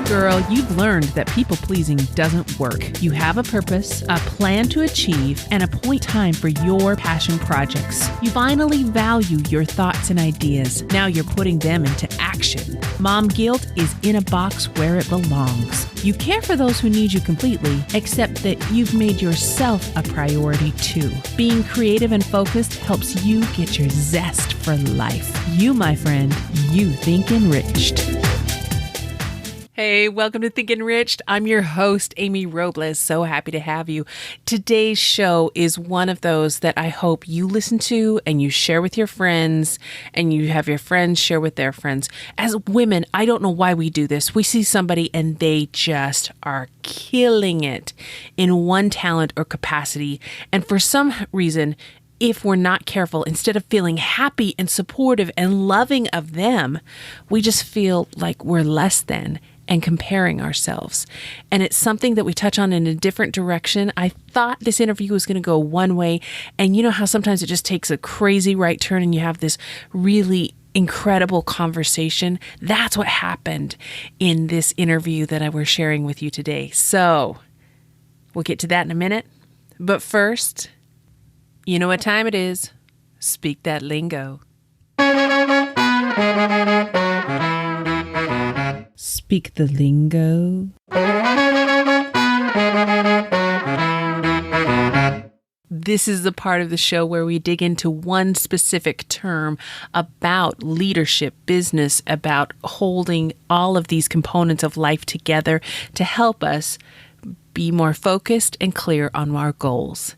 Girl, you've learned that people-pleasing doesn't work. You have a purpose, a plan to achieve, and a point time for your passion projects. You finally value your thoughts and ideas. Now you're putting them into action. Mom guilt is in a box where it belongs. You care for those who need you completely, except that you've made yourself a priority too. Being creative and focused helps you get your zest for life. You, my friend, you think enriched. Hey, welcome to Think Enriched. I'm your host, Amy Robles. So happy to have you. Today's show is one of those that I hope you listen to and you share with your friends and you have your friends share with their friends. As women, I don't know why we do this. We see somebody and they just are killing it in one talent or capacity. And for some reason, if we're not careful, instead of feeling happy and supportive and loving of them, we just feel like we're less than and comparing ourselves. And it's something that we touch on in a different direction. I thought this interview was going to go one way. And you know how sometimes it just takes a crazy right turn and you have this really incredible conversation? That's what happened in this interview that we're sharing with you today. So we'll get to that in a minute. But first, you know what time it is. Speak that lingo. Speak the lingo. This is the part of the show where we dig into one specific term about leadership, business, about holding all of these components of life together to help us be more focused and clear on our goals.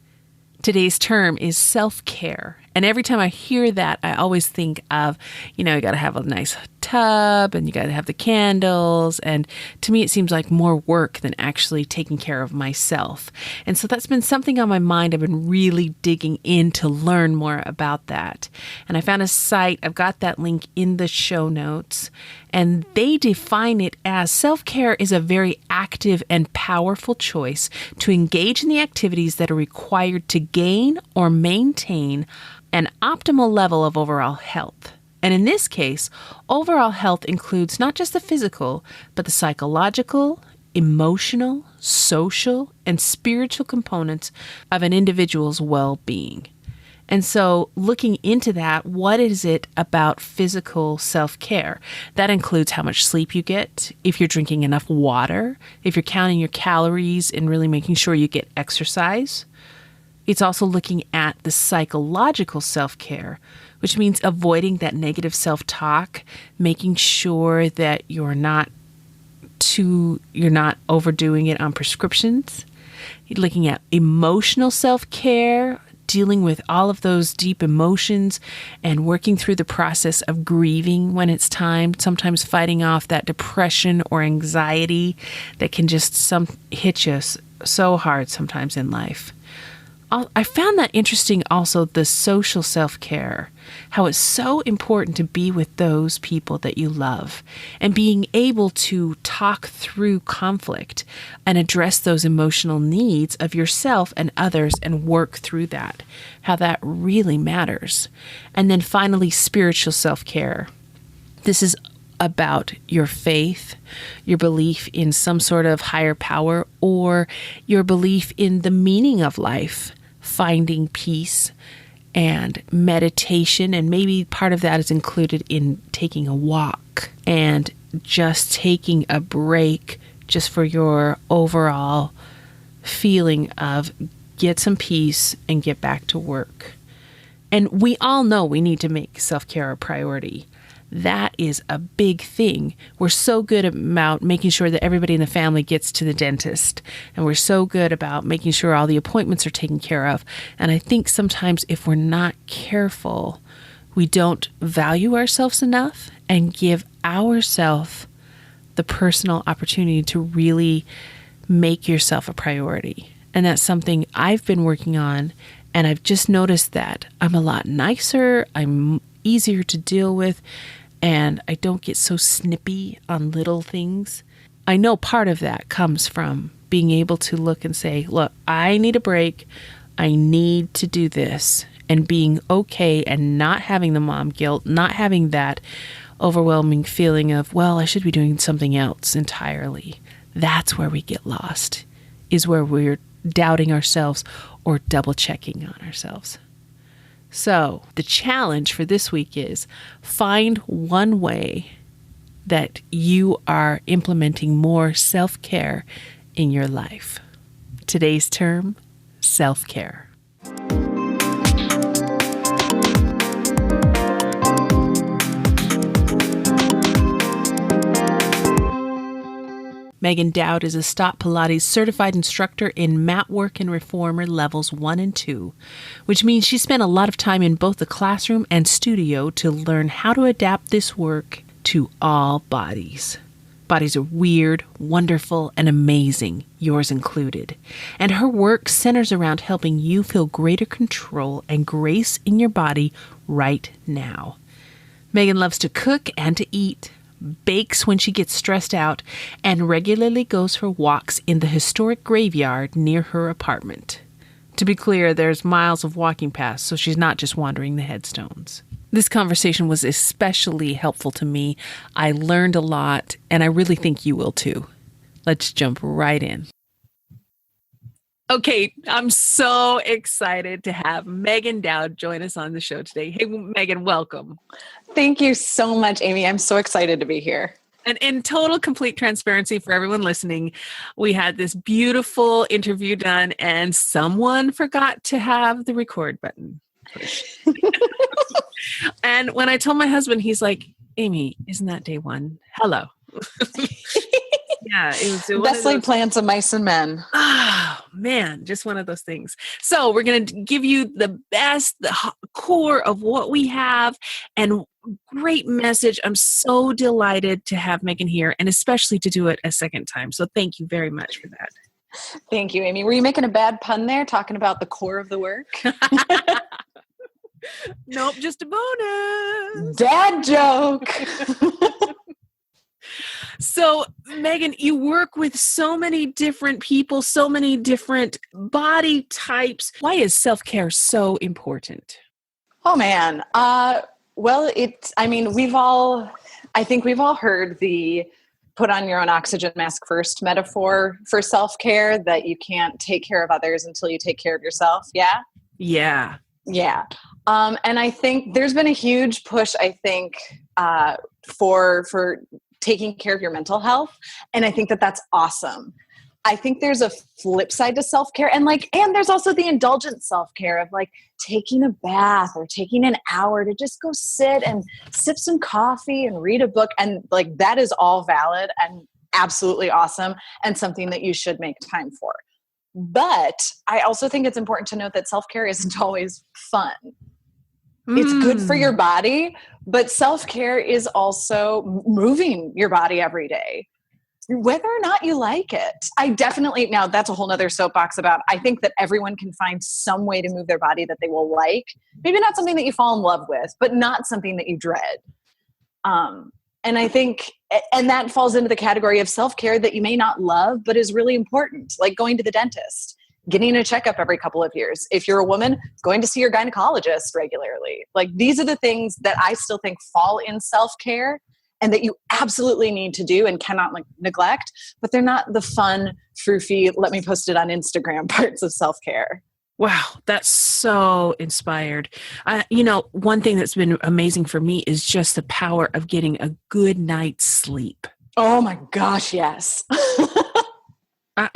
Today's term is self-care. And every time I hear that, I always think of, you got to have a nice tub and you got to have the candles. And to me, it seems like more work than actually taking care of myself. And so that's been something on my mind. I've been really digging in to learn more about that. And I found a site. I've got that link in the show notes. And they define it as self-care is a very active and powerful choice to engage in the activities that are required to gain or maintain an optimal level of overall health. And in this case, overall health includes not just the physical, but the psychological, emotional, social, and spiritual components of an individual's well-being. And so looking into that, what is it about physical self-care? That includes how much sleep you get, if you're drinking enough water, if you're counting your calories and really making sure you get exercise. It's also looking at the psychological self-care, which means avoiding that negative self-talk, making sure that you're not overdoing it on prescriptions. You're looking at emotional self-care, dealing with all of those deep emotions and working through the process of grieving when it's time, sometimes fighting off that depression or anxiety that can just hit you so hard sometimes in life. I found that interesting also, the social self-care, how it's so important to be with those people that you love and being able to talk through conflict and address those emotional needs of yourself and others and work through that, how that really matters. And then finally, spiritual self-care. This is about your faith, your belief in some sort of higher power, or your belief in the meaning of life, finding peace and meditation. And maybe part of that is included in taking a walk and just taking a break just for your overall feeling of get some peace and get back to work. And we all know we need to make self-care a priority. That is a big thing. We're so good about making sure that everybody in the family gets to the dentist. And we're so good about making sure all the appointments are taken care of. And I think sometimes if we're not careful, we don't value ourselves enough and give ourselves the personal opportunity to really make yourself a priority. And that's something I've been working on. And I've just noticed that I'm a lot nicer. I'm easier to deal with. And I don't get so snippy on little things. I know part of that comes from being able to look and say, look, I need a break. I need to do this. And being okay and not having the mom guilt, not having that overwhelming feeling of, well, I should be doing something else entirely. That's where we get lost, is where we're doubting ourselves or double checking on ourselves. So the challenge for this week is find one way that you are implementing more self-care in your life. Today's term, self-care. Megan Dowd is a Stop Pilates certified instructor in mat work and reformer levels 1 and 2, which means she spent a lot of time in both the classroom and studio to learn how to adapt this work to all bodies. Bodies are weird, wonderful, and amazing, yours included. And her work centers around helping you feel greater control and grace in your body right now. Megan loves to cook and to eat, bakes when she gets stressed out, and regularly goes for walks in the historic graveyard near her apartment. To be clear, there's miles of walking paths, so she's not just wandering the headstones. This conversation was especially helpful to me. I learned a lot, and I really think you will too. Let's jump right in. Okay, I'm so excited to have Megan Dowd join us on the show today. Hey, Megan, welcome. Thank you so much, Amy. I'm so excited to be here. And in total complete transparency for everyone listening, we had this beautiful interview done and someone forgot to have the record button pushed. And when I told my husband, he's like, Amy, isn't that day one? Hello. Yeah, it was best laid plans of mice and men. Oh, man, just one of those things. So we're going to give you the best, the core of what we have, and great message. I'm so delighted to have Megan here, and especially to do it a second time. So thank you very much for that. Thank you, Amy. Were you making a bad pun there, talking about the core of the work? Nope, just a bonus. Dad joke. So, Megan, you work with so many different people, so many different body types. Why is self-care so important? Oh, man. Well, I think we've all heard the put on your own oxygen mask first metaphor for self-care, that you can't take care of others until you take care of yourself. Yeah? Yeah. Yeah. And I think there's been a huge push, for taking care of your mental health. And I think that that's awesome. I think there's a flip side to self-care, and there's also the indulgent self-care of taking a bath or taking an hour to just go sit and sip some coffee and read a book. And that is all valid and absolutely awesome and something that you should make time for. But I also think it's important to note that self-care isn't always fun. It's good for your body, but self-care is also moving your body every day, whether or not you like it. Now that's a whole nother soapbox about, I think that everyone can find some way to move their body that they will like. Maybe not something that you fall in love with, but not something that you dread. And I think, and that falls into the category of self-care that you may not love, but is really important, like going to the dentist, getting a checkup every couple of years. If you're a woman, going to see your gynecologist regularly. These are the things that I still think fall in self-care and that you absolutely need to do and cannot neglect, but they're not the fun, froofy, let me post it on Instagram parts of self-care. Wow, that's so inspired. One thing that's been amazing for me is just the power of getting a good night's sleep. Oh my gosh, yes.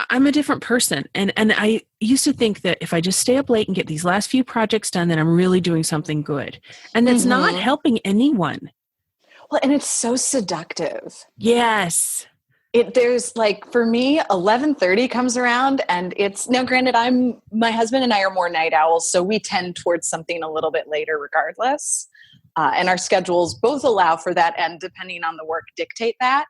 I'm a different person. And I used to think that if I just stay up late and get these last few projects done, then I'm really doing something good. And that's not helping anyone. Well, and it's so seductive. Yes. There's for me, 11:30 comes around, and it's now granted my husband and I are more night owls, so we tend towards something a little bit later regardless. And our schedules both allow for that, and depending on the work dictate that.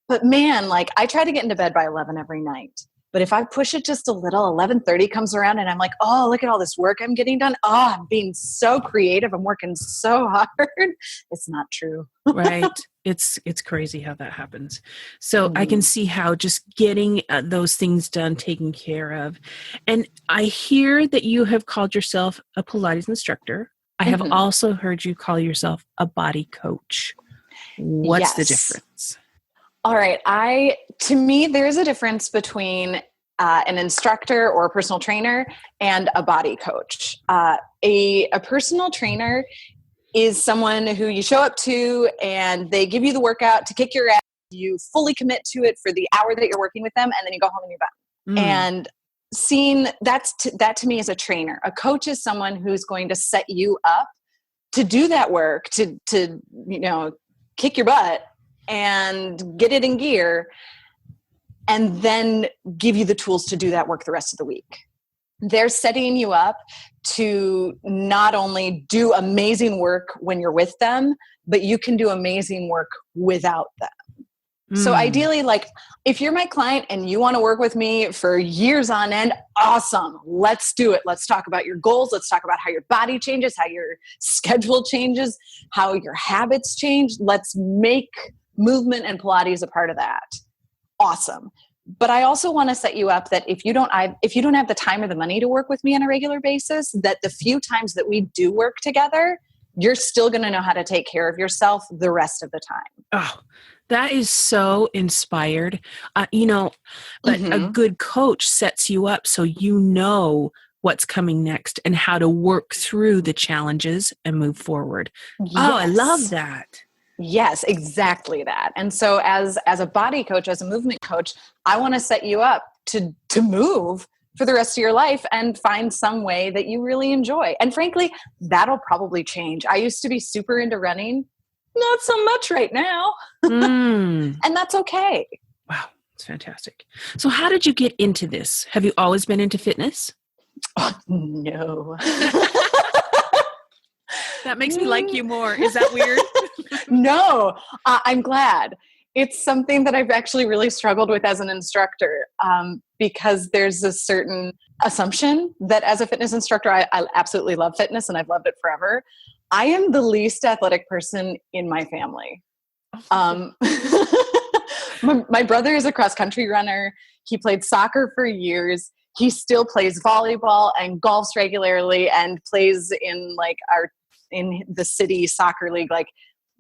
But man, I try to get into bed by 11 every night. But if I push it just a little, 11:30 comes around and I'm like, oh, look at all this work I'm getting done. Oh, I'm being so creative. I'm working so hard. It's not true. Right. It's crazy how that happens. So I can see how just getting those things done, taken care of. And I hear that you have called yourself a Pilates instructor. I have also heard you call yourself a body coach. What's the difference? All right. To me, there is a difference between an instructor or a personal trainer and a body coach. A personal trainer is someone who you show up to and they give you the workout to kick your ass. You fully commit to it for the hour that you're working with them, and then you go home and you're done. And seeing that to me is a trainer. A coach is someone who's going to set you up to do that work, to kick your butt and get it in gear, and then give you the tools to do that work the rest of the week. They're setting you up to not only do amazing work when you're with them, but you can do amazing work without them. So ideally, like if you're my client and you want to work with me for years on end, awesome. Let's do it. Let's talk about your goals. Let's talk about how your body changes, how your schedule changes, how your habits change. Let's make movement and Pilates a part of that. Awesome. But I also want to set you up that if you don't have the time or the money to work with me on a regular basis, that the few times that we do work together, you're still going to know how to take care of yourself the rest of the time. Oh, that is so inspired. But a good coach sets you up so you know what's coming next and how to work through the challenges and move forward. Yes. Oh, I love that. Yes, exactly that. And so as a body coach, as a movement coach, I want to set you up to move for the rest of your life and find some way that you really enjoy. And frankly, that'll probably change. I used to be super into running. Not so much right now. And that's okay. Wow, that's fantastic. So how did you get into this? Have you always been into fitness? Oh, no. That makes me like you more. Is that weird? No, I'm glad. It's something that I've actually really struggled with as an instructor because there's a certain assumption that as a fitness instructor, I absolutely love fitness and I've loved it forever. I am the least athletic person in my family. My brother is a cross-country runner. He played soccer for years. He still plays volleyball and golfs regularly and plays in in the city soccer league. Like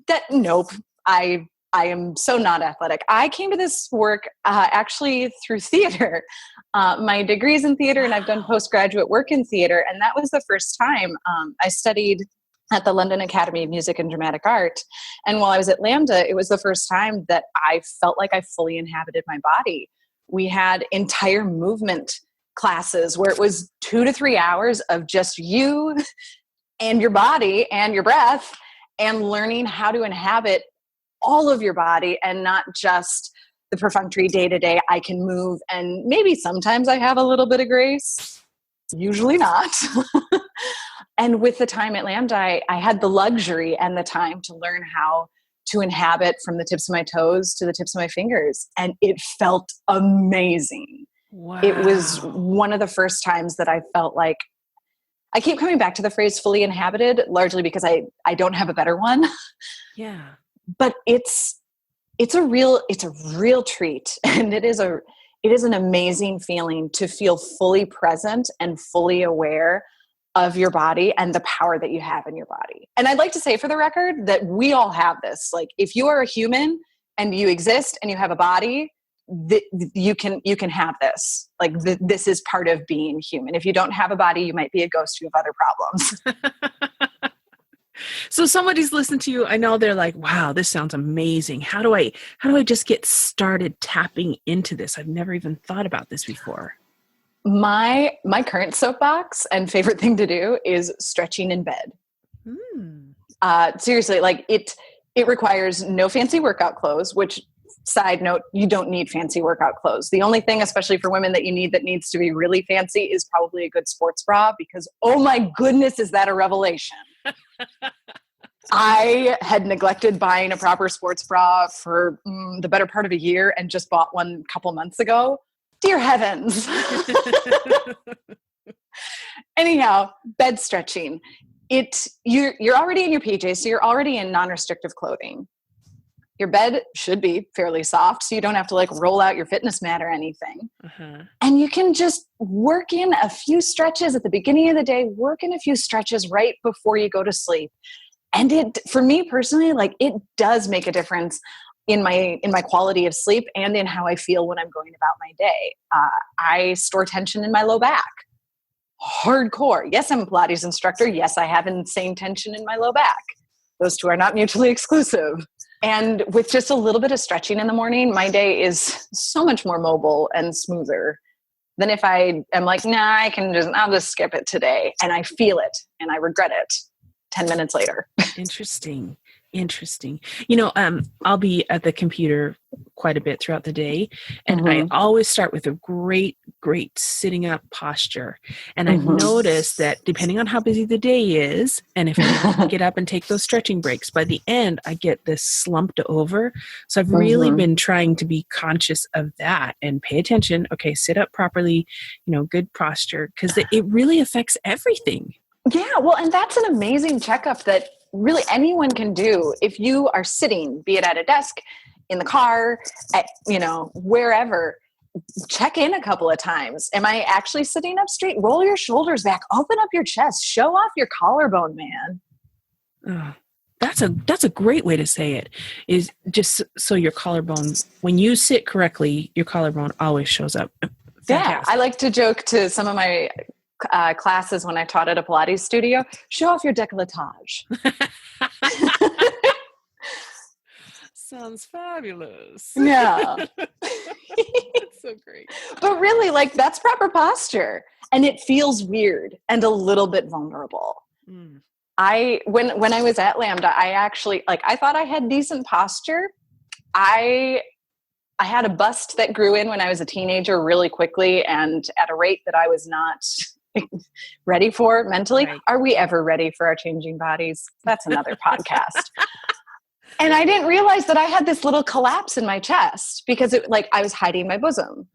that. Nope. I am so not athletic. I came to this work actually through theater. My degree's in theater and I've done postgraduate work in theater. And that was the first time I studied at the London Academy of Music and Dramatic Art. And while I was at Lambda, it was the first time that I felt like I fully inhabited my body. We had entire movement classes where it was 2 to 3 hours of just you and your body and your breath and learning how to inhabit all of your body and not just the perfunctory day-to-day. I can move and maybe sometimes I have a little bit of grace, usually not. And with the time at Lambda, I had the luxury and the time to learn how to inhabit from the tips of my toes to the tips of my fingers. And it felt amazing. Wow. It was one of the first times that I felt like, I keep coming back to the phrase fully inhabited, largely because I don't have a better one. Yeah. But it's a real treat. And it is an amazing feeling to feel fully present and fully aware of your body and the power that you have in your body. And I'd like to say for the record that we all have this. Like if you are a human and you exist and you have a body, you can have this. Like this is part of being human. If you don't have a body, you might be a ghost. You have other problems. So somebody's listening to you. I know they're like, wow, this sounds amazing. How do I just get started tapping into this? I've never even thought about this before. My current soapbox and favorite thing to do is stretching in bed. Seriously, like it requires no fancy workout clothes, which, side note, you don't need fancy workout clothes. The only thing, especially for women, that needs to be really fancy is probably a good sports bra because, oh my goodness, is that a revelation? I had neglected buying a proper sports bra for the better part of a year and just bought one a couple months ago. Dear heavens. Anyhow, bed stretching. You're already in your PJs, so you're already in non-restrictive clothing. Your bed should be fairly soft, so you don't have to roll out your fitness mat or anything. And you can just work in a few stretches at the beginning of the day, work in a few stretches right before you go to sleep. And for me personally, like it does make a difference in my quality of sleep and in how I feel when I'm going about my day. I store tension in my low back. Hardcore. Yes, I'm a Pilates instructor. Yes, I have insane tension in my low back. Those two are not mutually exclusive. And with just a little bit of stretching in the morning, my day is so much more mobile and smoother than if I am like, nah, I'll just skip it today. And I feel it and I regret it 10 minutes later. Interesting. I'll be at the computer quite a bit throughout the day, and I always start with a great sitting up posture. And I've noticed that depending on how busy the day is, and if I get up and take those stretching breaks, by the end, I get this slumped over. So I've really been trying to be conscious of that and pay attention. Okay, sit up properly, good posture, because it really affects everything. Yeah, well, and that's an amazing checkup that really anyone can do if you are sitting, be it at a desk, in the car, at, wherever. Check in a couple of times. Am I actually sitting up straight? Roll your shoulders back, open up your chest, show off your collarbone, man. Oh, that's a great way to say it, is just so your collarbone, when you sit correctly, your collarbone always shows up. Fantastic. Yeah, I like to joke to some of my classes when I taught at a Pilates studio, show off your décolletage. Sounds fabulous. Yeah. That's so great. But really, like, that's proper posture. And it feels weird and a little bit vulnerable. When I was at Lambda, I actually, I thought I had decent posture. I had a bust that grew in when I was a teenager really quickly and at a rate that I was not ready for mentally. Right. Are we ever ready for our changing bodies? That's another podcast. And I didn't realize that I had this little collapse in my chest because I was hiding my bosom.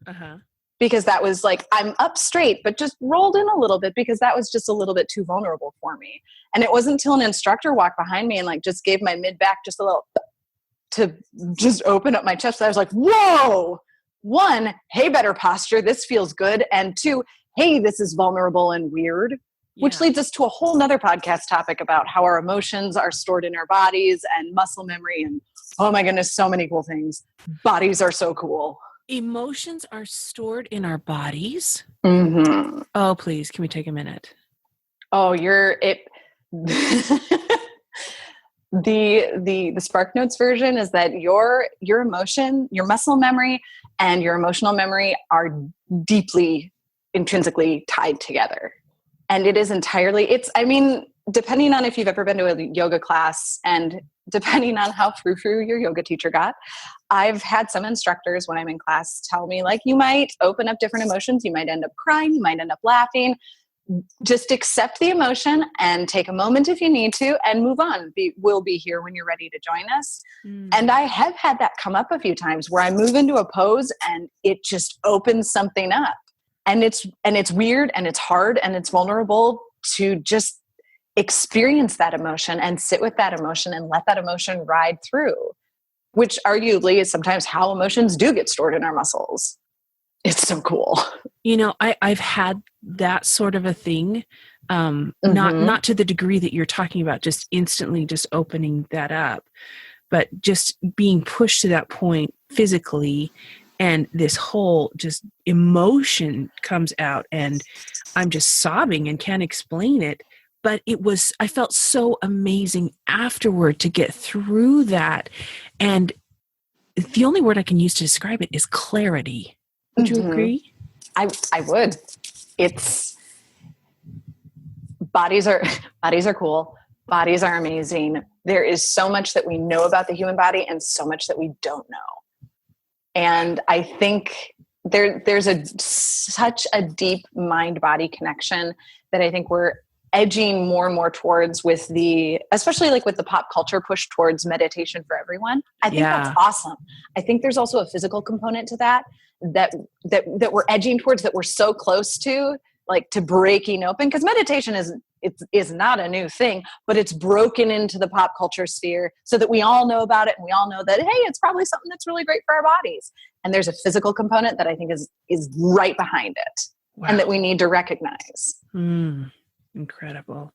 Because that was I'm up straight, but just rolled in a little bit because that was just a little bit too vulnerable for me. And it wasn't until an instructor walked behind me and just gave my mid back just a little to just open up my chest. I was like, whoa, 1, hey, better posture. This feels good. And 2, hey, this is vulnerable and weird, which leads us to a whole nother podcast topic about how our emotions are stored in our bodies and muscle memory. And oh my goodness, so many cool things. Bodies are so cool. Emotions are stored in our bodies? Mm-hmm. Oh, please, can we take a minute? Oh, the SparkNotes version is that your emotion, your muscle memory, and your emotional memory are deeply intrinsically tied together. And it is entirely, depending on if you've ever been to a yoga class and depending on how frou-frou your yoga teacher got, I've had some instructors when I'm in class tell me you might open up different emotions. You might end up crying. You might end up laughing. Just accept the emotion and take a moment if you need to and move on. We'll be here when you're ready to join us. And I have had that come up a few times where I move into a pose and it just opens something up. And it's weird and it's hard and it's vulnerable to just experience that emotion and sit with that emotion and let that emotion ride through, which arguably is sometimes how emotions do get stored in our muscles. It's so cool. I've had that sort of a thing, not to the degree that you're talking about, just instantly just opening that up, but just being pushed to that point physically. And this whole just emotion comes out and I'm just sobbing and can't explain it. But I felt so amazing afterward to get through that. And the only word I can use to describe it is clarity. Would you agree? I would. Bodies are cool. Bodies are amazing. There is so much that we know about the human body and so much that we don't know. And I think there's such a deep mind-body connection that I think we're edging more and more towards especially with the pop culture push towards meditation for everyone. I think that's awesome. I think there's also a physical component to that we're edging towards, that we're so close to breaking open, because meditation is not a new thing, but it's broken into the pop culture sphere so that we all know about it and we all know that, hey, it's probably something that's really great for our bodies. And there's a physical component that I think is right behind it. Wow. And that we need to recognize. Incredible.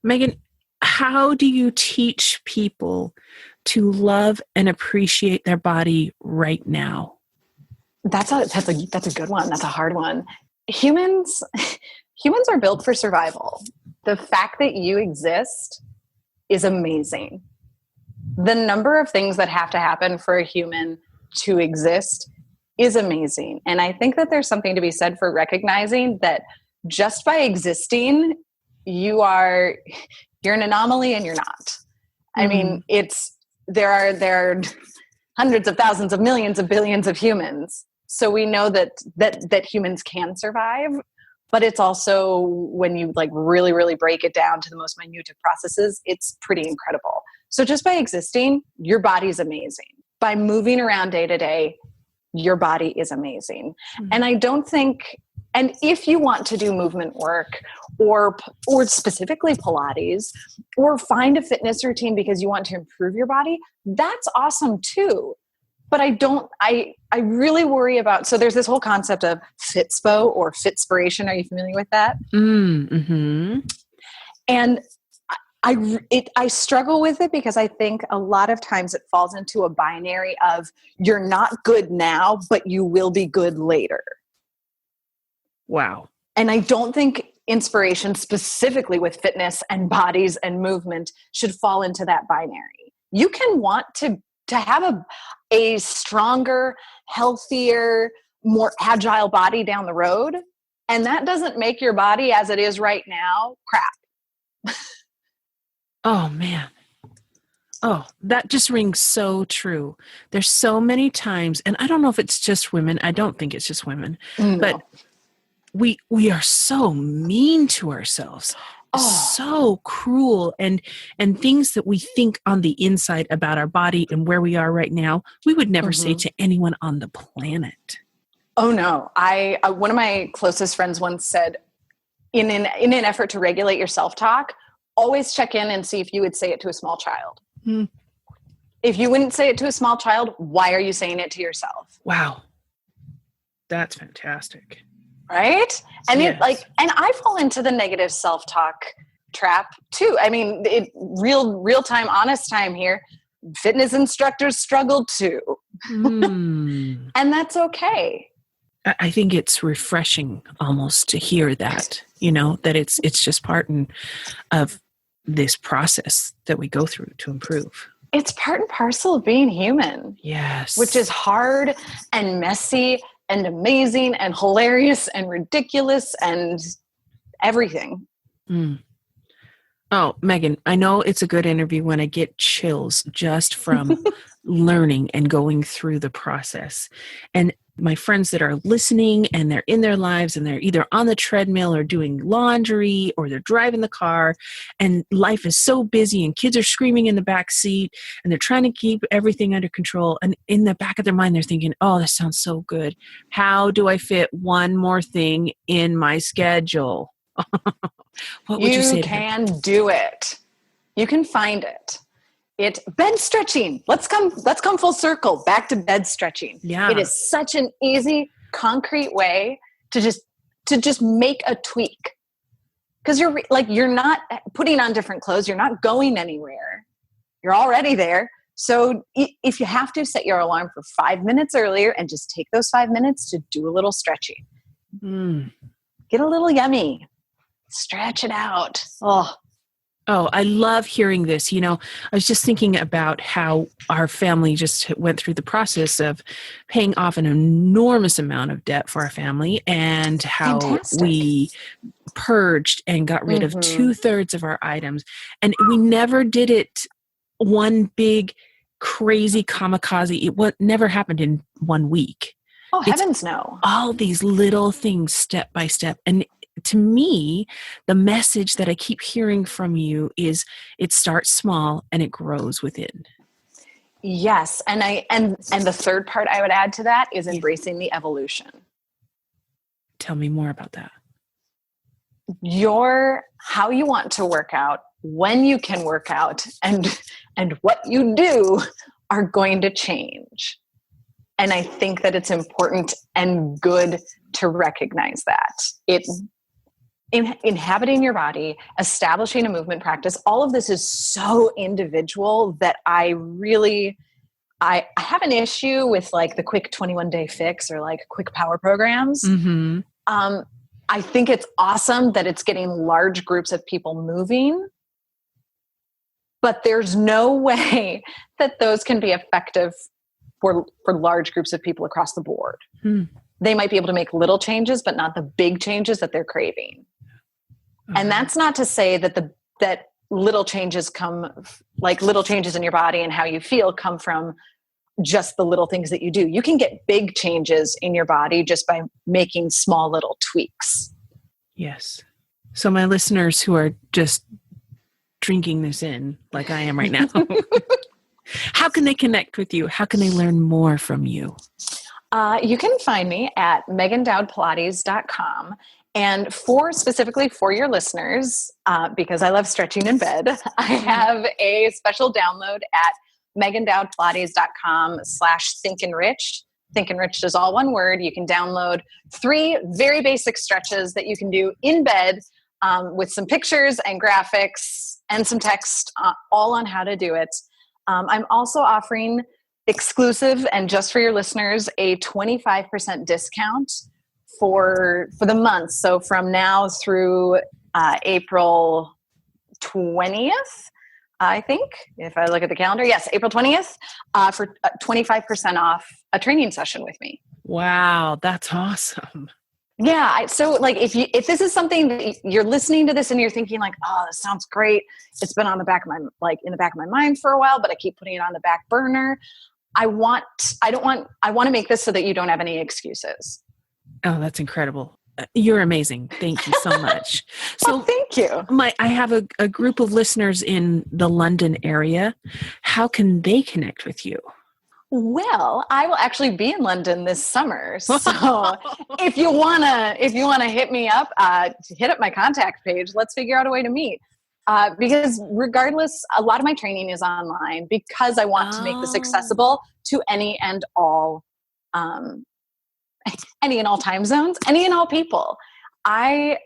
Megan, how do you teach people to love and appreciate their body right now? That's a good one. That's a hard one. Humans are built for survival. The fact that you exist is amazing. The number of things that have to happen for a human to exist is amazing. And I think that there's something to be said for recognizing that just by existing, you're an anomaly and you're not. I mean, there are hundreds of thousands of millions of billions of humans. So we know that humans can survive, but it's also, when you like really, really break it down to the most minute of processes, it's pretty incredible. So just by existing, your body's amazing. By moving around day to day, your body is amazing. And I don't think, and if you want to do movement work or specifically Pilates, or find a fitness routine because you want to improve your body, that's awesome too. But I really worry about, so there's this whole concept of Fitspo or Fitspiration. Are you familiar with that? Mm-hmm. And I struggle with it because I think a lot of times it falls into a binary of you're not good now, but you will be good later. Wow. And I don't think inspiration specifically with fitness and bodies and movement should fall into that binary. You can want to have a stronger, healthier, more agile body down the road. And that doesn't make your body as it is right now crap. Oh, man. Oh, that just rings so true. There's so many times, and I don't know if it's just women. I don't think it's just women, but we are so mean to ourselves. So cruel, and things that we think on the inside about our body and where we are right now, we would never say to anyone on the planet. Oh no. One of my closest friends once said, in an effort to regulate your self-talk, always check in and see if you would say it to a small child. If you wouldn't say it to a small child, why are you saying it to yourself? Wow. That's fantastic. Right? And yes. And I fall into the negative self-talk trap too. I mean, real time, honest time here. Fitness instructors struggle too. And that's okay. I think it's refreshing almost to hear that, that it's just part of this process that we go through to improve. It's part and parcel of being human. Yes. Which is hard and messy and amazing and hilarious and ridiculous and everything. Oh, Megan, I know it's a good interview when I get chills just from learning and going through the process. And my friends that are listening and they're in their lives and they're either on the treadmill or doing laundry or they're driving the car and life is so busy and kids are screaming in the back seat and they're trying to keep everything under control. And in the back of their mind, they're thinking, oh, that sounds so good. How do I fit one more thing in my schedule? What would you say to can do it. You can find it. Bed stretching. Let's come full circle back to bed stretching. Yeah. It is such an easy, concrete way to just make a tweak. Because you're not putting on different clothes. You're not going anywhere. You're already there. So if you have to, set your alarm for 5 minutes earlier and just take those 5 minutes to do a little stretching. Get a little yummy. Stretch it out. Oh, I love hearing this. I was just thinking about how our family just went through the process of paying off an enormous amount of debt for our family and how we purged and got rid of 2/3 of our items. And we never did it one big, crazy kamikaze. It never happened in 1 week. Oh, heavens no. All these little things step by step. And to me, the message that I keep hearing from you is it starts small and it grows within. Yes. And the third part I would add to that is embracing the evolution. Tell me more about that. How you want to work out, when you can work out, and what you do are going to change. And I think that it's important and good to recognize that. inhabiting your body, establishing a movement practice, all of this is so individual that I have an issue with like the quick 21-day fix or like quick power programs. Mm-hmm. I think it's awesome that it's getting large groups of people moving, but there's no way that those can be effective for large groups of people across the board. They might be able to make little changes, but not the big changes that they're craving. And that's not to say that that little changes little changes in your body and how you feel come from just the little things that you do. You can get big changes in your body just by making small little tweaks. Yes. So my listeners who are just drinking this in like I am right now, how can they connect with you? How can they learn more from you? You can find me at megandowdpilates.com. And specifically for your listeners, because I love stretching in bed, I have a special download at megandowdpilates.com/thinkenriched. Think Enriched is all one word. You can download 3 very basic stretches that you can do in bed with some pictures and graphics and some text all on how to do it. I'm also offering exclusive and just for your listeners a 25% discount for the month. So from now through April 20th, I think, if I look at the calendar, yes, April 20th, for 25% off a training session with me. Wow, that's awesome. Yeah. So like if this is something that you're listening to this and you're thinking like, oh, this sounds great. It's been in the back of my mind for a while, but I keep putting it on the back burner. I want to make this so that you don't have any excuses. Oh, that's incredible. You're amazing. Thank you so much. So well, thank you. I have a group of listeners in the London area. How can they connect with you? Well, I will actually be in London this summer. So if you wanna hit me up, hit up my contact page. Let's figure out a way to meet. Because regardless, a lot of my training is online because I want to make this accessible to any and all time zones, any and all people. I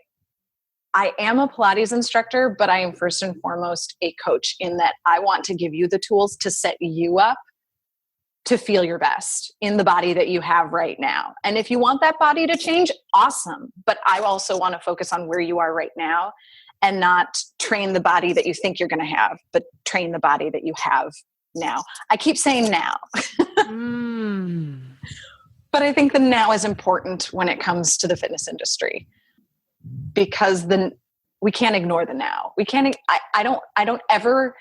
am a Pilates instructor, but I am first and foremost a coach in that I want to give you the tools to set you up to feel your best in the body that you have right now. And if you want that body to change, awesome. But I also want to focus on where you are right now and not train the body that you think you're going to have, but train the body that you have now. I keep saying now. But I think the now is important when it comes to the fitness industry because we can't ignore the now. We can't. I don't ever,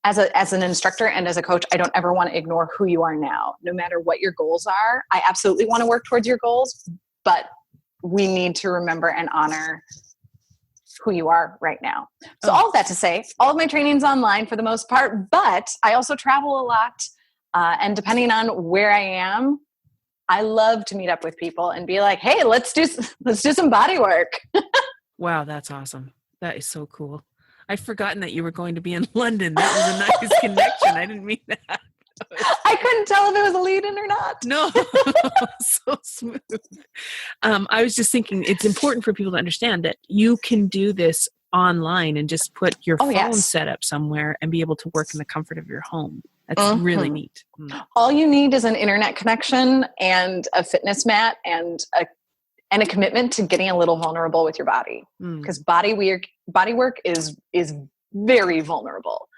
as an instructor and as a coach, I don't ever want to ignore who you are now, no matter what your goals are. I absolutely want to work towards your goals, but we need to remember and honor who you are right now. So all of that to say, all of my training's online for the most part, but I also travel a lot. And depending on where I am, I love to meet up with people and be like, hey, let's do some body work. Wow, that's awesome. That is so cool. I'd forgotten that you were going to be in London. That was a nice connection. I didn't mean that. I couldn't tell if it was a lead-in or not. No, so smooth. I was just thinking it's important for people to understand that you can do this online and just put your phone set up somewhere and be able to work in the comfort of your home. That's really neat. All you need is an internet connection and a fitness mat and a commitment to getting a little vulnerable with your body. Because body work is very vulnerable.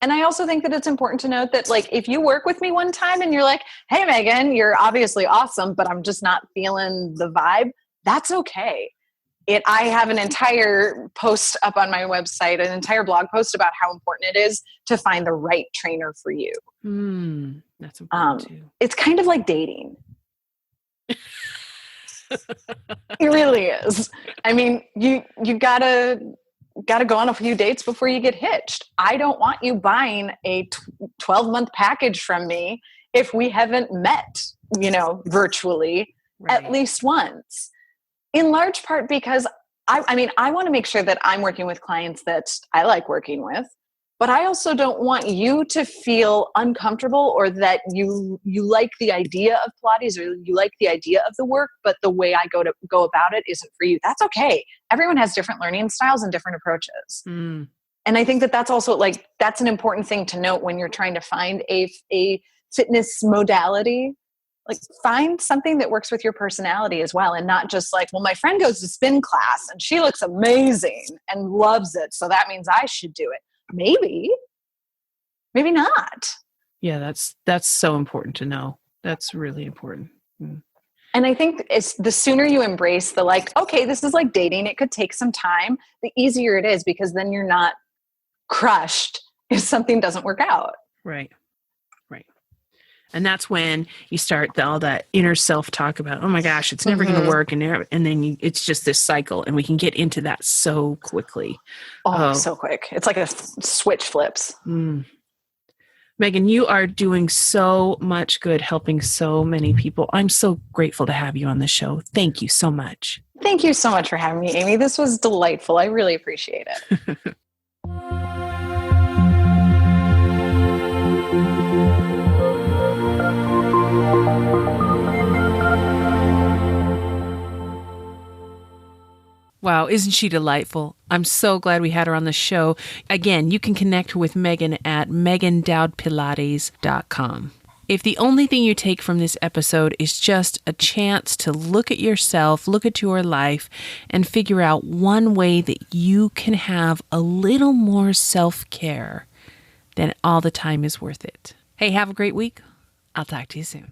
And I also think that it's important to note that like if you work with me one time and you're like, hey Megan, you're obviously awesome, but I'm just not feeling the vibe, that's okay. I have an entire post up on my website, an entire blog post about how important it is to find the right trainer for you. That's important too. It's kind of like dating. It really is. I mean, you gotta go on a few dates before you get hitched. I don't want you buying a 12-month package from me if we haven't met, virtually at least once. In large part because I want to make sure that I'm working with clients that I like working with. But I also don't want you to feel uncomfortable or that you like the idea of Pilates or you like the idea of the work, but the way I go about it isn't for you. That's okay. Everyone has different learning styles and different approaches. Mm. And I think that that's also like, that's an important thing to note when you're trying to find a fitness modality. Like, find something that works with your personality as well, and not just like, well, my friend goes to spin class and she looks amazing and loves it, so that means I should do it. Maybe not. Yeah, that's so important to know. That's really important. Mm. And I think it's the sooner you embrace the like, okay, this is like dating. It could take some time. The easier it is, because then you're not crushed if something doesn't work out. Right. And that's when you start all that inner self-talk about, oh my gosh, it's never going to work. And then it's just this cycle, and we can get into that so quickly. So quick. It's like a switch flips. Megan, you are doing so much good, helping so many people. I'm so grateful to have you on the show. Thank you so much. Thank you so much for having me, Amy. This was delightful. I really appreciate it. Wow, isn't she delightful? I'm so glad we had her on the show. Again, you can connect with Megan at megandowdpilates.com. If the only thing you take from this episode is just a chance to look at yourself, look at your life, and figure out one way that you can have a little more self-care, then all the time is worth it. Hey, have a great week. I'll talk to you soon.